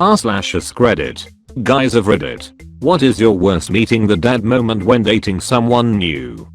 r/us credit. Guys have read it. What is your worst meeting the dad moment when dating someone new?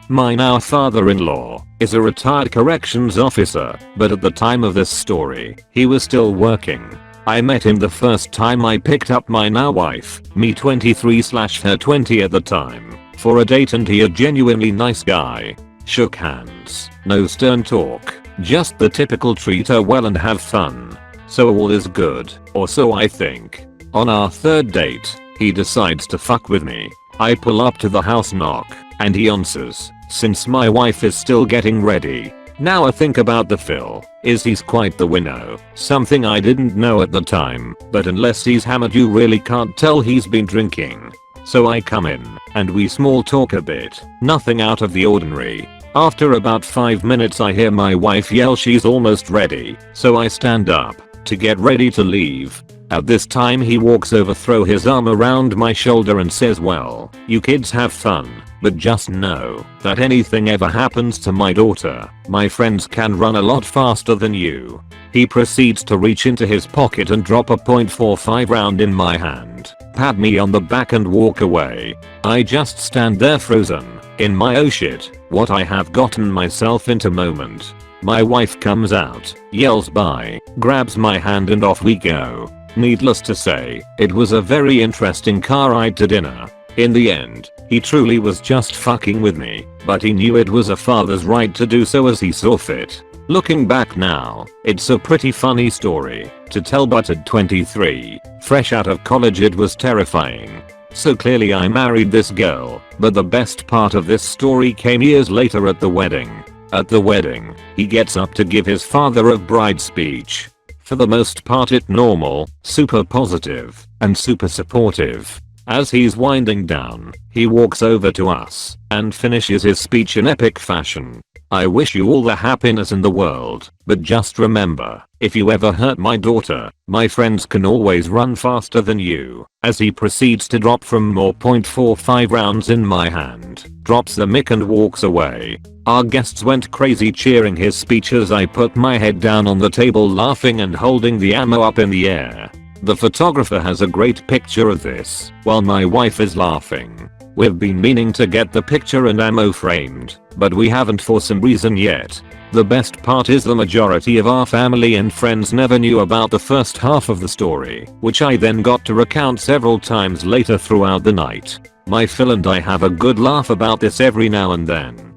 My now father-in-law is a retired corrections officer, but at the time of this story, he was still working. I met him the first time I picked up my now wife, me 23/her 20 at the time, for a date, and he a genuinely nice guy. Shook hands, no stern talk, just the typical treat her well and have fun. So all is good, or so I think. On our third date, he decides to fuck with me. I pull up to the house, knock, and he answers, since my wife is still getting ready. Now I think about the fill, is he's quite the winnow, something I didn't know at the time, but unless he's hammered you really can't tell he's been drinking. So I come in, and we small talk a bit, nothing out of the ordinary. After about 5 minutes I hear my wife yell she's almost ready, so I stand up to get ready to leave. At this time he walks over, throw his arm around my shoulder and says, well, you kids have fun, but just know that anything ever happens to my daughter, my friends can run a lot faster than you. He proceeds to reach into his pocket and drop a .45 round in my hand, pat me on the back and walk away. I just stand there frozen, in my oh shit, what I have gotten myself into moment. My wife comes out, yells bye, grabs my hand and off we go. Needless to say, it was a very interesting car ride to dinner. In the end, he truly was just fucking with me, but he knew it was a father's right to do so as he saw fit. Looking back now, it's a pretty funny story to tell, but at 23, fresh out of college, it was terrifying. So clearly I married this girl, but the best part of this story came years later at the wedding. At the wedding, he gets up to give his father of bride speech. For the most part it normal, super positive, and super supportive. As he's winding down, he walks over to us and finishes his speech in epic fashion. I wish you all the happiness in the world, but just remember, if you ever hurt my daughter, my friends can always run faster than you. As he proceeds to drop from more .45 rounds in my hand, drops the mic and walks away. Our guests went crazy cheering his speech as I put my head down on the table laughing and holding the ammo up in the air. The photographer has a great picture of this, while my wife is laughing. We've been meaning to get the picture and ammo framed, but we haven't for some reason yet. The best part is the majority of our family and friends never knew about the first half of the story, which I then got to recount several times later throughout the night. My Phil and I have a good laugh about this every now and then.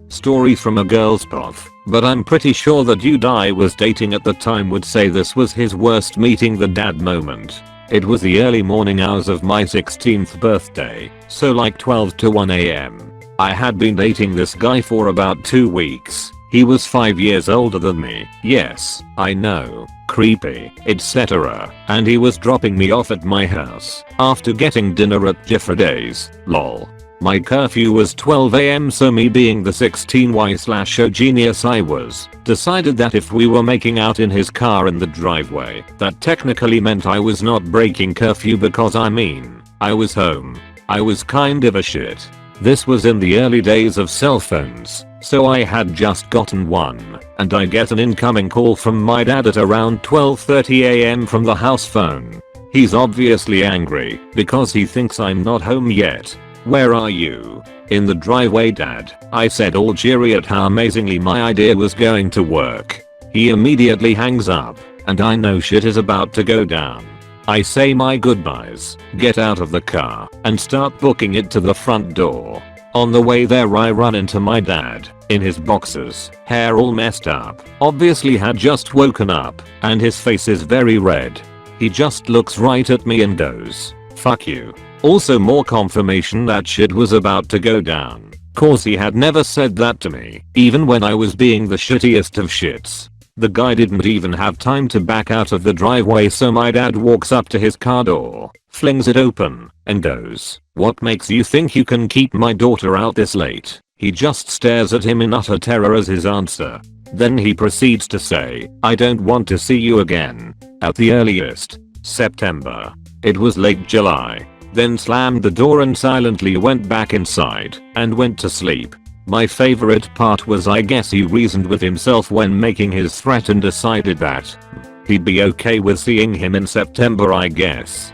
Story from a girl's path, but I'm pretty sure the dude I was dating at the time would say this was his worst meeting the dad moment. It was the early morning hours of my 16th birthday, so like 12 to 1 AM. I had been dating this guy for about 2 weeks. He was 5 years older than me, yes, I know, creepy, etc. And he was dropping me off at my house after getting dinner at Jeffrey's, lol. My curfew was 12 AM, so me being the 16Y/O genius I was, decided that if we were making out in his car in the driveway, that technically meant I was not breaking curfew because I was home. I was kind of a shit. This was in the early days of cell phones, so I had just gotten one, and I get an incoming call from my dad at around 12:30 AM from the house phone. He's obviously angry because he thinks I'm not home yet. Where are you? In the driveway, dad, I said, all cheery at how amazingly my idea was going to work. He immediately hangs up, and I know shit is about to go down. I say my goodbyes, get out of the car, and start booking it to the front door. On the way there I run into my dad, in his boxers, hair all messed up, obviously had just woken up, and his face is very red. He just looks right at me and goes, fuck you. Also more confirmation that shit was about to go down, cause he had never said that to me, even when I was being the shittiest of shits. The guy didn't even have time to back out of the driveway, so my dad walks up to his car door, flings it open, and goes, what makes you think you can keep my daughter out this late? He just stares at him in utter terror as his answer. Then he proceeds to say, I don't want to see you again. At the earliest, September. It was late July. Then slammed the door and silently went back inside and went to sleep. My favorite part was I guess he reasoned with himself when making his threat and decided that He'd be okay with seeing him in September, I guess.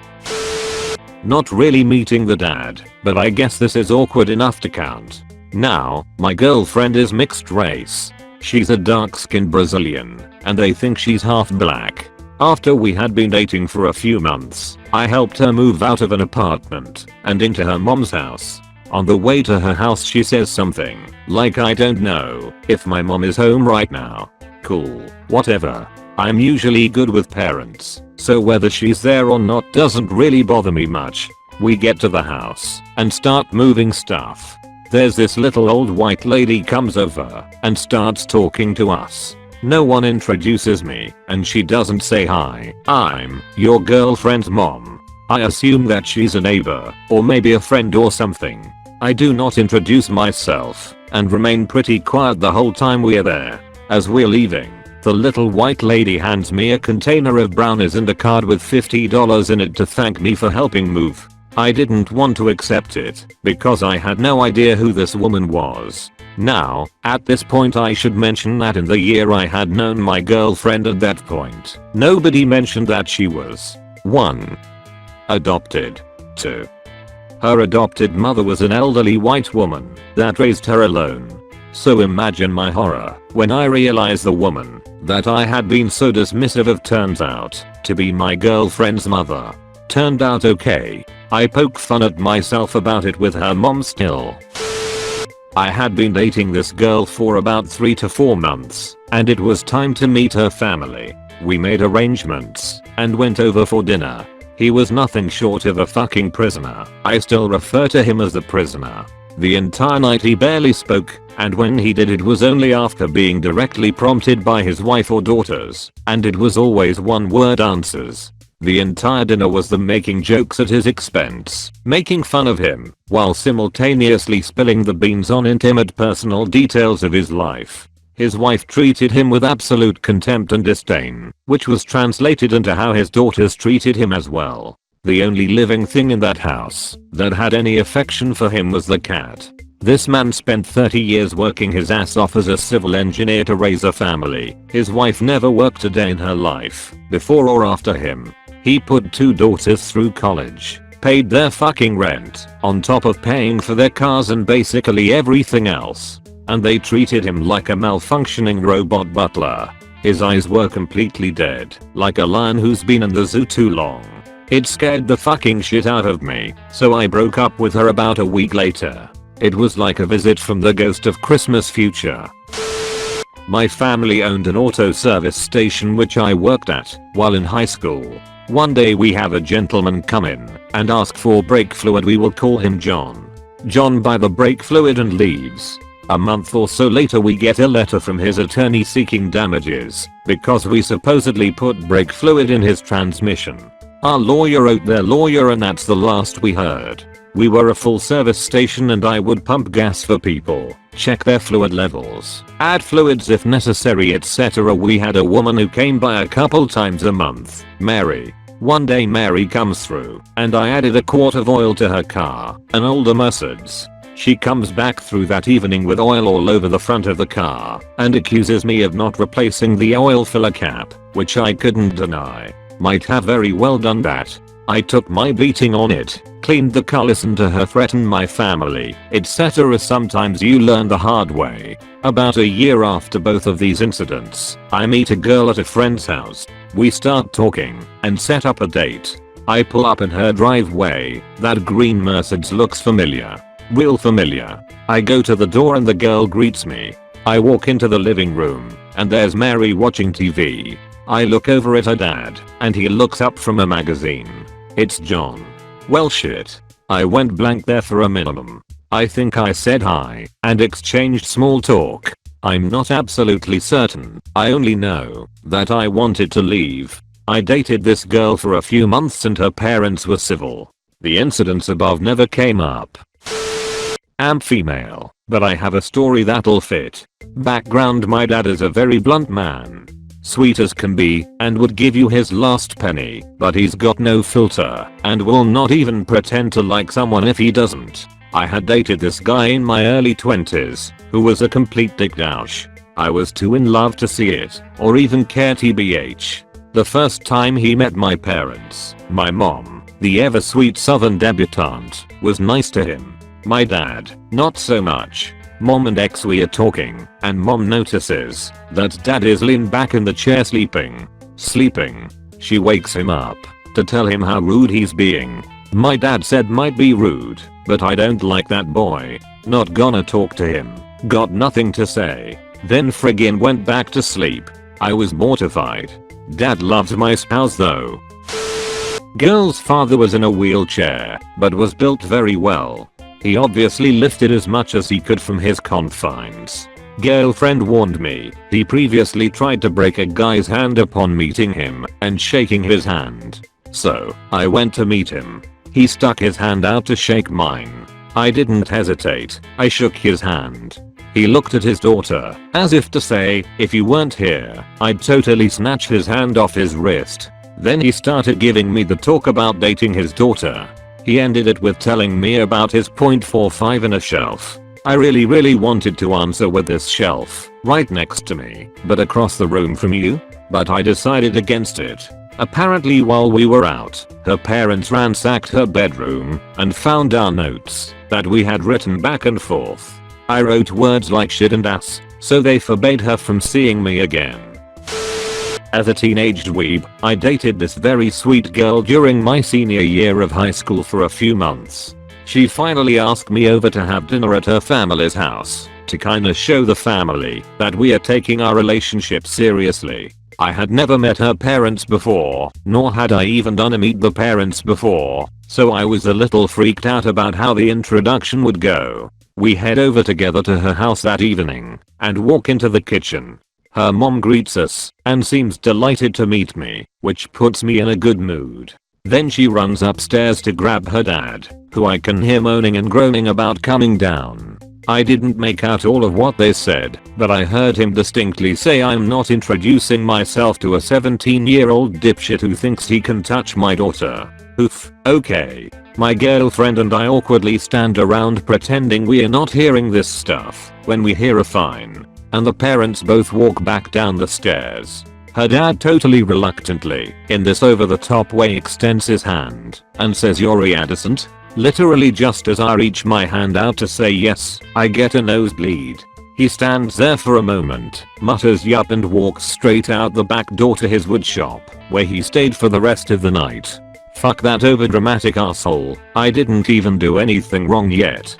Not really meeting the dad, but I guess this is awkward enough to count. Now, my girlfriend is mixed race. She's a dark-skinned Brazilian, and they think she's half black. After we had been dating for a few months, I helped her move out of an apartment and into her mom's house. On the way to her house she says something like, "I don't know if my mom is home right now." Cool, whatever. I'm usually good with parents, so whether she's there or not doesn't really bother me much. We get to the house and start moving stuff. There's this little old white lady comes over and starts talking to us. No one introduces me, and she doesn't say hi. "I'm your girlfriend's mom." I assume that she's a neighbor, or maybe a friend or something. I do not introduce myself, and remain pretty quiet the whole time we're there. As we're leaving, the little white lady hands me a container of brownies and a card with $50 in it to thank me for helping move. I didn't want to accept it, because I had no idea who this woman was. Now, at this point I should mention that in the year I had known my girlfriend at that point, nobody mentioned that she was 1. Adopted. 2. Her adopted mother was an elderly white woman that raised her alone. So imagine my horror when I realized the woman that I had been so dismissive of turns out to be my girlfriend's mother. Turned out okay. I poke fun at myself about it with her mom still. I had been dating this girl for about 3 to 4 months, and it was time to meet her family. We made arrangements and went over for dinner. He was nothing short of a fucking prisoner. I still refer to him as the prisoner. The entire night he barely spoke, and when he did it was only after being directly prompted by his wife or daughters, and it was always one-word answers. The entire dinner was them making jokes at his expense, making fun of him, while simultaneously spilling the beans on intimate personal details of his life. His wife treated him with absolute contempt and disdain, which was translated into how his daughters treated him as well. The only living thing in that house that had any affection for him was the cat. This man spent 30 years working his ass off as a civil engineer to raise a family. His wife never worked a day in her life, before or after him. He put 2 daughters through college, paid their fucking rent, on top of paying for their cars and basically everything else. And they treated him like a malfunctioning robot butler. His eyes were completely dead, like a lion who's been in the zoo too long. It scared the fucking shit out of me, so I broke up with her about a week later. It was like a visit from the ghost of Christmas future. My family owned an auto service station which I worked at while in high school. One day we have a gentleman come in and ask for brake fluid. We will call him John. John buys the brake fluid and leaves. A month or so later we get a letter from his attorney seeking damages because we supposedly put brake fluid in his transmission. Our lawyer wrote their lawyer and that's the last we heard. We were a full service station and I would pump gas for people, check their fluid levels, add fluids if necessary, etc. We had a woman who came by a couple times a month, Mary. One day Mary comes through and I added a quart of oil to her car, an older Mercedes. She comes back through that evening with oil all over the front of the car and accuses me of not replacing the oil filler cap, which I couldn't deny. Might have very well done that. I took my beating on it, cleaned the car, listened to her threaten my family, etc. Sometimes you learn the hard way. About a year after both of these incidents, I meet a girl at a friend's house. We start talking and set up a date. I pull up in her driveway. That green Mercedes looks familiar. Real familiar. I go to the door and the girl greets me. I walk into the living room and there's Mary watching TV. I look over at her dad and he looks up from a magazine. It's John. Well shit. I went blank there for a minimum. I think I said hi and exchanged small talk. I'm not absolutely certain. I only know that I wanted to leave. I dated this girl for a few months and her parents were civil. The incidents above never came up. I'm female, but I have a story that'll fit. Background: my dad is a very blunt man. Sweet as can be and would give you his last penny, but he's got no filter and will not even pretend to like someone if he doesn't. I had dated this guy in my early 20s who was a complete dick douche. I was too in love to see it or even care tbh. The first time he met my parents, my mom, the ever sweet southern debutante, was nice to him. My dad, not so much. Mom and ex we are talking, and mom notices that dad is leaned back in the chair sleeping. She wakes him up to tell him how rude he's being. My dad said might be rude, but I don't like that boy. Not gonna talk to him. Got nothing to say. Then friggin' went back to sleep. I was mortified. Dad loved my spouse though. Girl's father was in a wheelchair, but was built very well. He obviously lifted as much as he could from his confines. Girlfriend warned me he previously tried to break a guy's hand upon meeting him and shaking his hand. So, I went to meet him. He stuck his hand out to shake mine. I didn't hesitate. I shook his hand. He looked at his daughter, as if to say, if you weren't here, I'd totally snatch his hand off his wrist. Then he started giving me the talk about dating his daughter. He ended it with telling me about his .45 in a shelf. I really wanted to answer with this shelf right next to me, but across the room from you? But I decided against it. Apparently while we were out, her parents ransacked her bedroom and found our notes that we had written back and forth. I wrote words like shit and ass, so they forbade her from seeing me again. As a teenage dweeb, I dated this very sweet girl during my senior year of high school for a few months. She finally asked me over to have dinner at her family's house to kinda show the family that we are taking our relationship seriously. I had never met her parents before, nor had I even done a meet the parents before, so I was a little freaked out about how the introduction would go. We head over together to her house that evening and walk into the kitchen. Her mom greets us and seems delighted to meet me, which puts me in a good mood. Then she runs upstairs to grab her dad, who I can hear moaning and groaning about coming down. I didn't make out all of what they said, but I heard him distinctly say I'm not introducing myself to a 17-year-old dipshit who thinks he can touch my daughter. Oof, okay. My girlfriend and I awkwardly stand around pretending we are not hearing this stuff when we hear a fine, and the parents both walk back down the stairs. Her dad totally reluctantly, in this over-the-top way, extends his hand and says you're reticent? Literally just as I reach my hand out to say yes, I get a nosebleed. He stands there for a moment, mutters yup and walks straight out the back door to his wood shop, where he stayed for the rest of the night. Fuck that overdramatic asshole, I didn't even do anything wrong yet.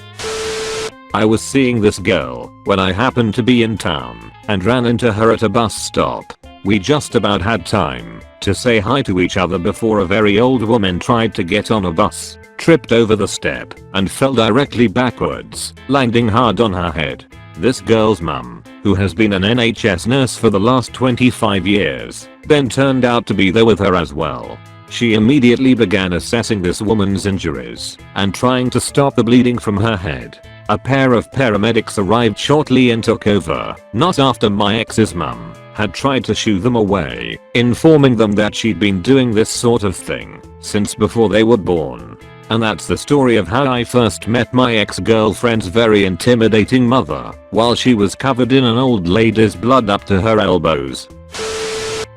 I was seeing this girl when I happened to be in town and ran into her at a bus stop. We just about had time to say hi to each other before a very old woman tried to get on a bus, tripped over the step, and fell directly backwards, landing hard on her head. This girl's mum, who has been an NHS nurse for the last 25 years, then turned out to be there with her as well. She immediately began assessing this woman's injuries and trying to stop the bleeding from her head. A pair of paramedics arrived shortly and took over, not after my ex's mum had tried to shoo them away, informing them that she'd been doing this sort of thing since before they were born. And that's the story of how I first met my ex-girlfriend's very intimidating mother, while she was covered in an old lady's blood up to her elbows.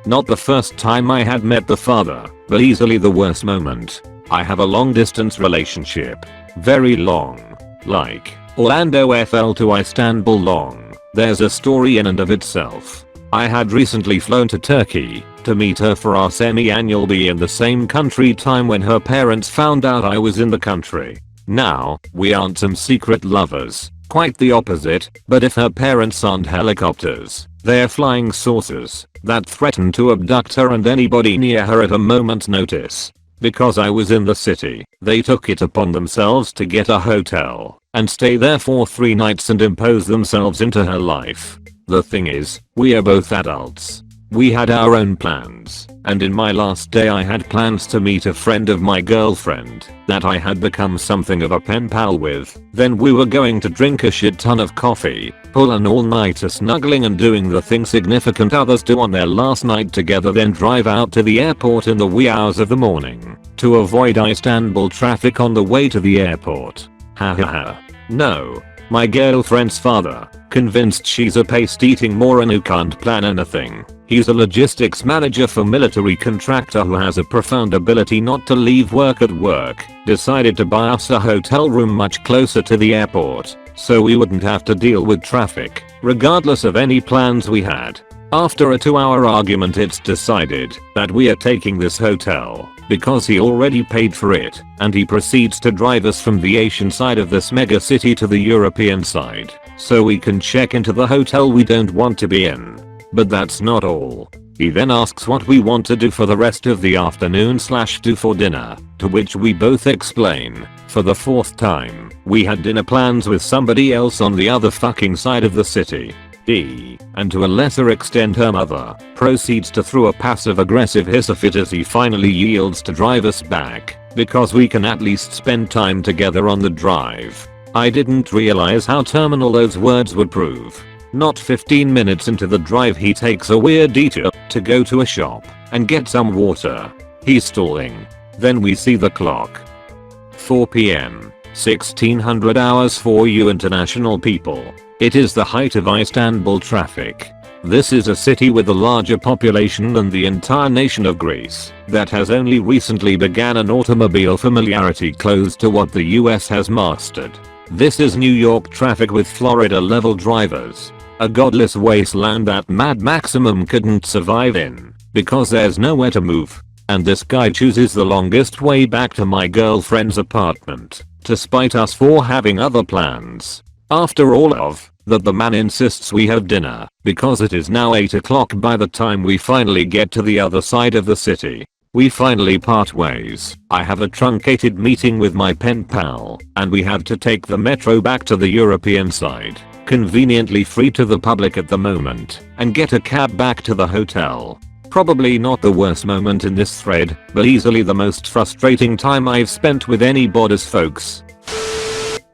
Not the first time I had met the father, but easily the worst moment. I have a long distance relationship. Very long. Like Orlando FL to Istanbul long. There's a story in and of itself. I had recently flown to Turkey to meet her for our semi-annual be in the same country time when her parents found out I was in the country. Now, we aren't some secret lovers, quite the opposite, but if her parents aren't helicopters, they're flying saucers that threaten to abduct her and anybody near her at a moment's notice. Because I was in the city, they took it upon themselves to get a hotel and stay there for 3 nights and impose themselves into her life. The thing is, we are both adults. We had our own plans, and in my last day I had plans to meet a friend of my girlfriend that I had become something of a pen pal with. Then we were going to drink a shit ton of coffee, pull an all-nighter snuggling and doing the thing significant others do on their last night together, then drive out to the airport in the wee hours of the morning to avoid Istanbul traffic on the way to the airport. Ha ha ha. No. My girlfriend's father, convinced she's a paste-eating moron who can't plan anything. He's a logistics manager for military contractor who has a profound ability not to leave work at work, decided to buy us a hotel room much closer to the airport, so we wouldn't have to deal with traffic, regardless of any plans we had. After a 2-hour argument, it's decided that we are taking this hotel because he already paid for it, and he proceeds to drive us from the Asian side of this mega city to the European side so we can check into the hotel we don't want to be in. But that's not all. He then asks what we want to do for the rest of the afternoon / do for dinner, to which we both explain, for the 4th time, we had dinner plans with somebody else on the other fucking side of the city. And to a lesser extent her mother, proceeds to throw a passive-aggressive hissy fit as he finally yields to drive us back, because we can at least spend time together on the drive. I didn't realize how terminal those words would prove. Not 15 minutes into the drive he takes a weird detour to go to a shop and get some water. He's stalling. Then we see the clock. 4 PM, 1600 hours for you international people. It is the height of Istanbul traffic. This is a city with a larger population than the entire nation of Greece that has only recently began an automobile familiarity close to what the US has mastered. This is New York traffic with Florida level drivers. A godless wasteland that Mad Maximum couldn't survive in because there's nowhere to move. And this guy chooses the longest way back to my girlfriend's apartment to spite us for having other plans. After all of that, the man insists we have dinner because it is now 8 o'clock by the time we finally get to the other side of the city. We finally part ways. I have a truncated meeting with my pen pal, and we have to take the metro back to the European side, conveniently free to the public at the moment, and get a cab back to the hotel. Probably not the worst moment in this thread, but easily the most frustrating time I've spent with anybody's folks.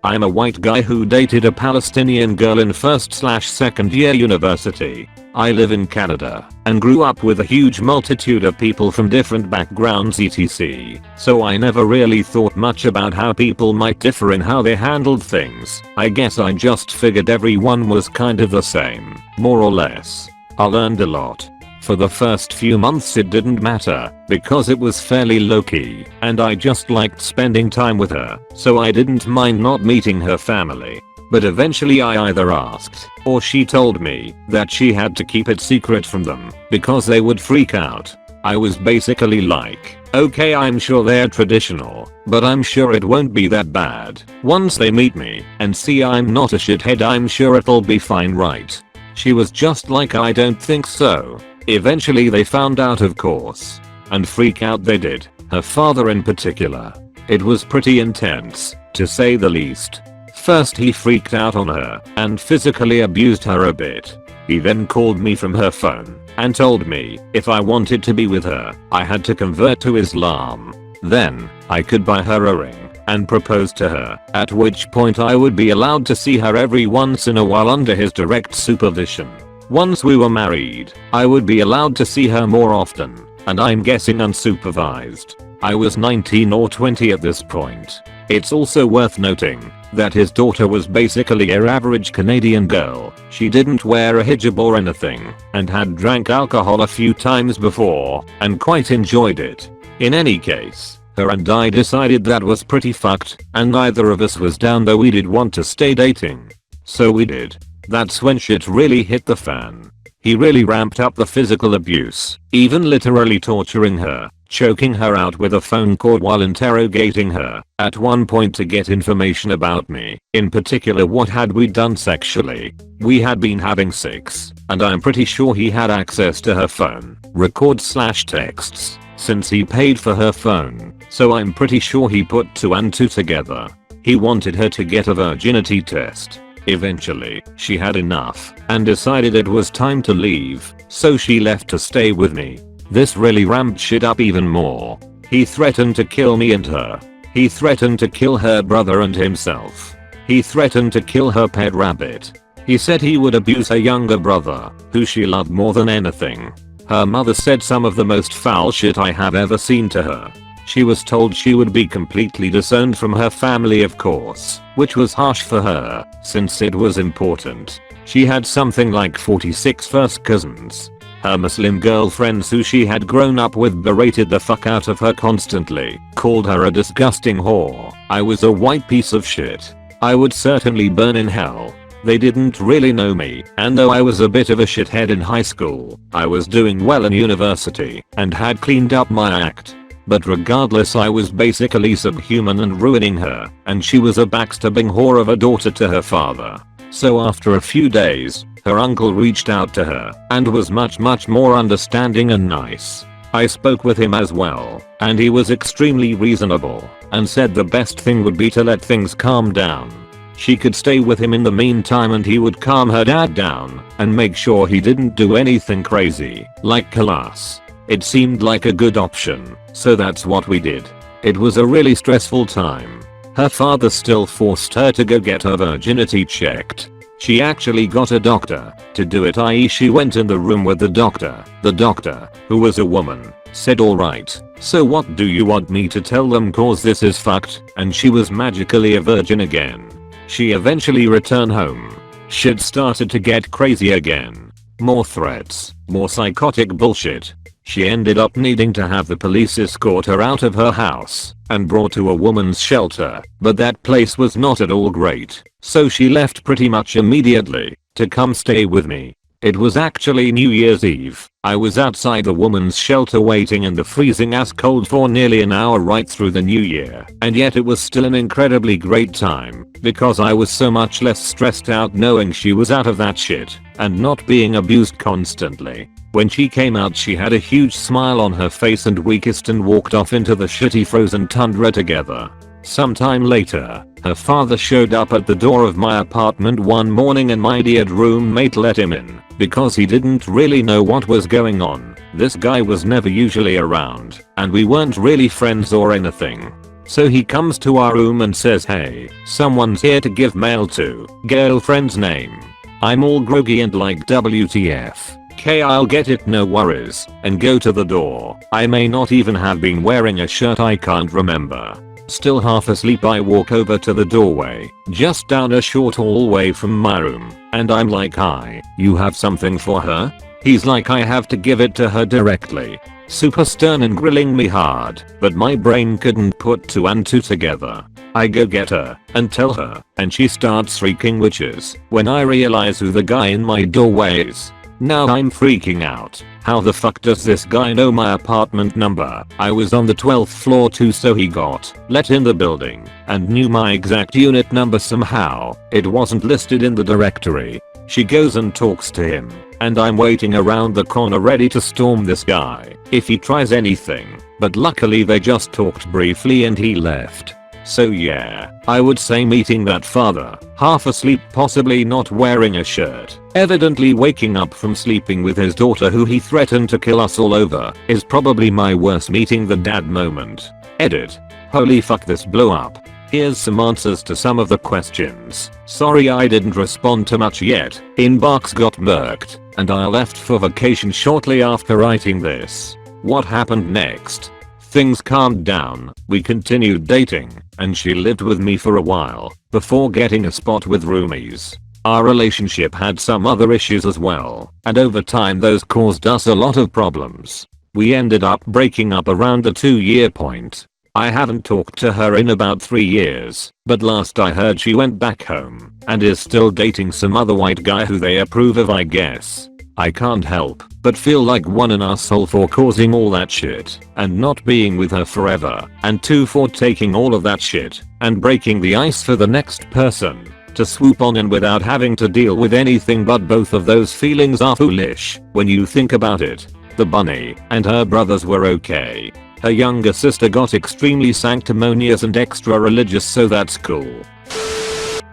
I'm a white guy who dated a Palestinian girl in 1st/2nd year university. I live in Canada and grew up with a huge multitude of people from different backgrounds etc. So I never really thought much about how people might differ in how they handled things. I guess I just figured everyone was kind of the same, more or less. I learned a lot. For the first few months it didn't matter because it was fairly low-key and I just liked spending time with her, so I didn't mind not meeting her family. But eventually I either asked or she told me that she had to keep it secret from them because they would freak out. I was basically like, okay, I'm sure they're traditional, but I'm sure it won't be that bad. Once they meet me and see I'm not a shithead, I'm sure it'll be fine, right? She was just like, I don't think so. Eventually they found out, of course. And freak out they did, her father in particular. It was pretty intense, to say the least. First he freaked out on her and physically abused her a bit. He then called me from her phone and told me if I wanted to be with her, I had to convert to Islam. Then I could buy her a ring and propose to her, at which point I would be allowed to see her every once in a while under his direct supervision. Once we were married, I would be allowed to see her more often, and I'm guessing unsupervised. I was 19 or 20 at this point. It's also worth noting that his daughter was basically your average Canadian girl. She didn't wear a hijab or anything, and had drank alcohol a few times before, and quite enjoyed it. In any case, her and I decided that was pretty fucked, and neither of us was down, though we did want to stay dating. So we did. That's when shit really hit the fan. He really ramped up the physical abuse, even literally torturing her, choking her out with a phone call while interrogating her, at one point to get information about me, in particular what had we done sexually. We had been having sex, and I'm pretty sure he had access to her phone, records/texts, since he paid for her phone, so I'm pretty sure he put 2 and 2 together. He wanted her to get a virginity test. Eventually, she had enough and decided it was time to leave, so she left to stay with me. This really ramped shit up even more. He threatened to kill me and her. He threatened to kill her brother and himself. He threatened to kill her pet rabbit. He said he would abuse her younger brother, who she loved more than anything. Her mother said some of the most foul shit I have ever seen to her. She was told she would be completely disowned from her family, of course, which was harsh for her, since it was important. She had something like 46 first cousins. Her Muslim girlfriends who she had grown up with berated the fuck out of her constantly, called her a disgusting whore. I was a white piece of shit. I would certainly burn in hell. They didn't really know me, and though I was a bit of a shithead in high school, I was doing well in university, and had cleaned up my act. But regardless, I was basically subhuman and ruining her, and she was a backstabbing whore of a daughter to her father. So after a few days, her uncle reached out to her, and was much more understanding and nice. I spoke with him as well, and he was extremely reasonable, and said the best thing would be to let things calm down. She could stay with him in the meantime and he would calm her dad down, and make sure he didn't do anything crazy, like kill us. It seemed like a good option, so that's what we did. It was a really stressful time. Her father still forced her to go get her virginity checked. She actually got a doctor to do it, i.e. she went in the room with the doctor. The doctor, who was a woman, said alright, so what do you want me to tell them, cause this is fucked, and she was magically a virgin again. She eventually returned home. Shit started to get crazy again. More threats, more psychotic bullshit. She ended up needing to have the police escort her out of her house and brought to a woman's shelter, but that place was not at all great, so she left pretty much immediately to come stay with me. It was actually New Year's Eve. I was outside the woman's shelter waiting in the freezing ass cold for nearly an hour right through the new year, and yet it was still an incredibly great time because I was so much less stressed out knowing she was out of that shit and not being abused constantly. When she came out, she had a huge smile on her face and we kissed and walked off into the shitty frozen tundra together. Sometime later, her father showed up at the door of my apartment one morning and my idiot roommate let him in because he didn't really know what was going on. This guy was never usually around, and we weren't really friends or anything. So he comes to our room and says, "Hey, someone's here to give mail to, girlfriend's name." I'm all groggy and like, WTF. "Okay, I'll get it, no worries," and go to the door. I may not even have been wearing a shirt, I can't remember. Still half asleep, I walk over to the doorway, just down a short hallway from my room, and I'm like, "Hi, you have something for her?" He's like, "I have to give it to her directly." Super stern and grilling me hard, but my brain couldn't put two and two together. I go get her and tell her, and she starts shrieking witches when I realize who the guy in my doorway is. Now I'm freaking out. How the fuck does this guy know my apartment number? I was on the 12th floor too, so he got let in the building and knew my exact unit number somehow. It wasn't listed in the directory. She goes and talks to him, and I'm waiting around the corner ready to storm this guy if he tries anything, but luckily they just talked briefly and he left. So yeah, I would say meeting that father, half asleep, possibly not wearing a shirt, evidently waking up from sleeping with his daughter who he threatened to kill us all over, is probably my worst meeting the dad moment. Edit. Holy fuck, this blew up. Here's some answers to some of the questions. Sorry I didn't respond to much yet. Inbox got murked, and I left for vacation shortly after writing this. What happened next? Things calmed down, we continued dating, and she lived with me for a while, before getting a spot with roomies. Our relationship had some other issues as well, and over time those caused us a lot of problems. We ended up breaking up around the 2-year point. I haven't talked to her in about 3 years, but last I heard she went back home, and is still dating some other white guy who they approve of, I guess. I can't help but feel like 1, an asshole for causing all that shit and not being with her forever, and 2, for taking all of that shit and breaking the ice for the next person to swoop on in without having to deal with anything. But both of those feelings are foolish when you think about it. The bunny and her brothers were okay. Her younger sister got extremely sanctimonious and extra religious, so that's cool.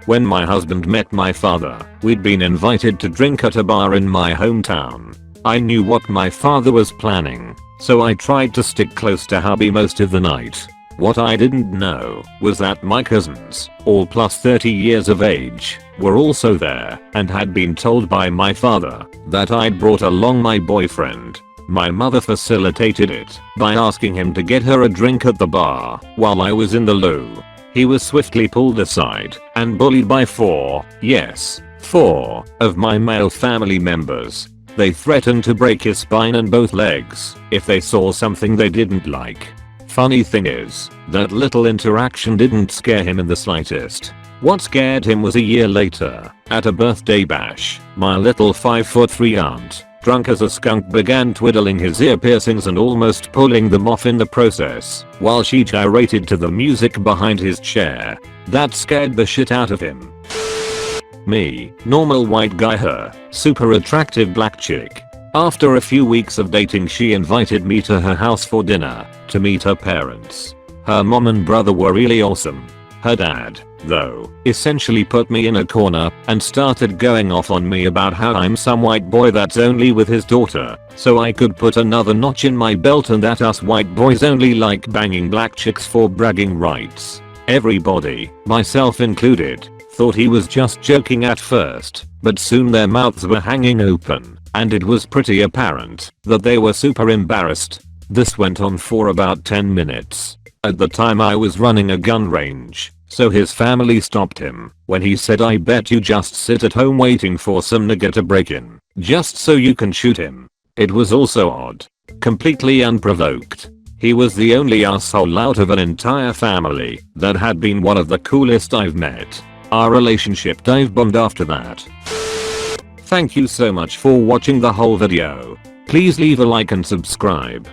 When my husband met my father, we'd been invited to drink at a bar in my hometown. I knew what my father was planning, so I tried to stick close to hubby most of the night. What I didn't know was that my cousins, all plus 30 years of age, were also there and had been told by my father that I'd brought along my boyfriend. My mother facilitated it by asking him to get her a drink at the bar while I was in the loo. He was swiftly pulled aside and bullied by four of my male family members. They threatened to break his spine and both legs if they saw something they didn't like. Funny thing is, that little interaction didn't scare him in the slightest. What scared him was a year later, at a birthday bash, my little 5'3" aunt, drunk as a skunk, began twiddling his ear piercings and almost pulling them off in the process, while she gyrated to the music behind his chair. That scared the shit out of him. Me, normal white guy, her, super attractive black chick. After a few weeks of dating, she invited me to her house for dinner to meet her parents. Her mom and brother were really awesome. Her dad, though, essentially put me in a corner and started going off on me about how I'm some white boy that's only with his daughter, so I could put another notch in my belt, and that us white boys only like banging black chicks for bragging rights. Everybody, myself included, thought he was just joking at first, but soon their mouths were hanging open, and it was pretty apparent that they were super embarrassed. This went on for about 10 minutes. At the time I was running a gun range, so his family stopped him when he said, "I bet you just sit at home waiting for some nigga to break in, just so you can shoot him." It was also odd. Completely unprovoked. He was the only asshole out of an entire family that had been one of the coolest I've met. Our relationship dive bombed after that. Thank you so much for watching the whole video. Please leave a like and subscribe.